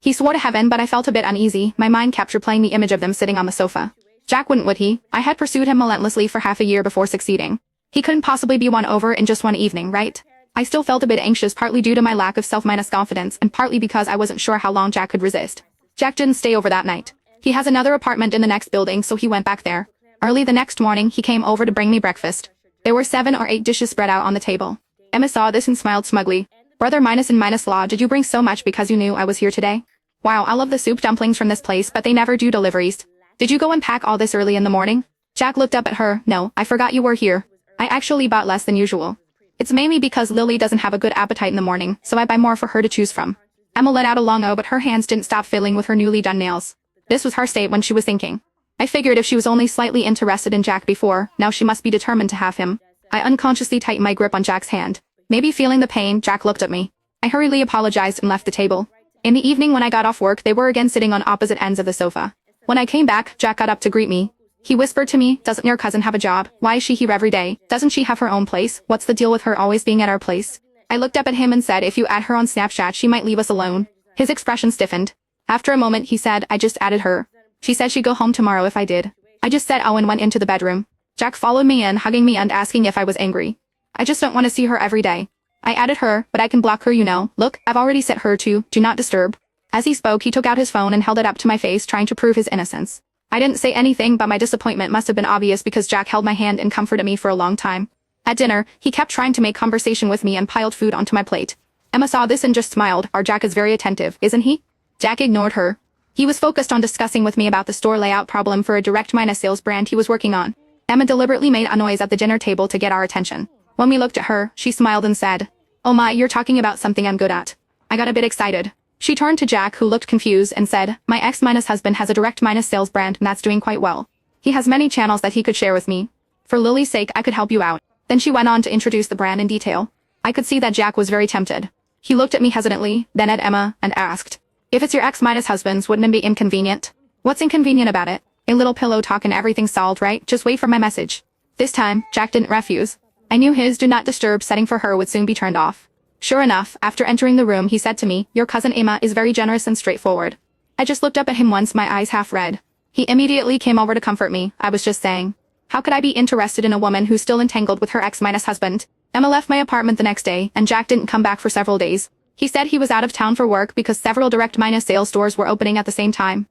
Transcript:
He swore to heaven, but I felt a bit uneasy. My mind kept replaying the image of them sitting on the sofa. Jack wouldn't, would he? I had pursued him relentlessly for half a year before succeeding. He couldn't possibly be won over in just one evening, right? I still felt a bit anxious, partly due to my lack of self-confidence and partly because I wasn't sure how long Jack could resist. Jack didn't stay over that night. He has another apartment in the next building, so he went back there. Early the next morning, he came over to bring me breakfast. There were 7 or 8 dishes spread out on the table. Emma saw this and smiled smugly. Brother minus and minus law, did you bring so much because you knew I was here today? Wow, I love the soup dumplings from this place, but they never do deliveries. Did you go and pack all this early in the morning? Jack looked up at her. No, I forgot you were here. I actually bought less than usual. It's mainly because Lily doesn't have a good appetite in the morning, so I buy more for her to choose from. Emma let out a long oh, but her hands didn't stop fiddling with her newly done nails. This was her state when she was thinking. I figured if she was only slightly interested in Jack before, now she must be determined to have him. I unconsciously tightened my grip on Jack's hand. Maybe feeling the pain, Jack looked at me. I hurriedly apologized and left the table. In the evening when I got off work, they were again sitting on opposite ends of the sofa. When I came back, Jack got up to greet me. He whispered to me, doesn't your cousin have a job? Why is she here every day? Doesn't she have her own place? What's the deal with her always being at our place? I looked up at him and said if you add her on Snapchat she might leave us alone. His expression stiffened. After a moment he said, I just added her. She said she'd go home tomorrow if I did. I just said oh and went into the bedroom. Jack followed me in, hugging me and asking if I was angry. I just don't want to see her every day. I added her, but I can block her, you know. Look, I've already set her to do not disturb. As he spoke, he took out his phone and held it up to my face, trying to prove his innocence. I didn't say anything, but my disappointment must have been obvious because Jack held my hand and comforted me for a long time. At dinner, he kept trying to make conversation with me and piled food onto my plate. Emma saw this and just smiled. Our Jack is very attentive, isn't he? Jack ignored her. He was focused on discussing with me about the store layout problem for a direct minus sales brand he was working on. Emma deliberately made a noise at the dinner table to get our attention. When we looked at her, she smiled and said, oh my, you're talking about something I'm good at. I got a bit excited. She turned to Jack, who looked confused, and said, my ex-husband has a direct minus sales brand and that's doing quite well. He has many channels that he could share with me. For Lily's sake, I could help you out. Then she went on to introduce the brand in detail. I could see that Jack was very tempted. He looked at me hesitantly, then at Emma, and asked, if it's your ex-husband's, wouldn't it be inconvenient? What's inconvenient about it? A little pillow talk and everything's solved, right? Just wait for my message. This time, Jack didn't refuse. I knew his do not disturb setting for her would soon be turned off. Sure enough, after entering the room he said to me, your cousin Emma is very generous and straightforward. I just looked up at him once, my eyes half red. He immediately came over to comfort me. I was just saying. How could I be interested in a woman who's still entangled with her ex-husband? Emma left my apartment the next day, and Jack didn't come back for several days. He said he was out of town for work because several direct minus sales stores were opening at the same time.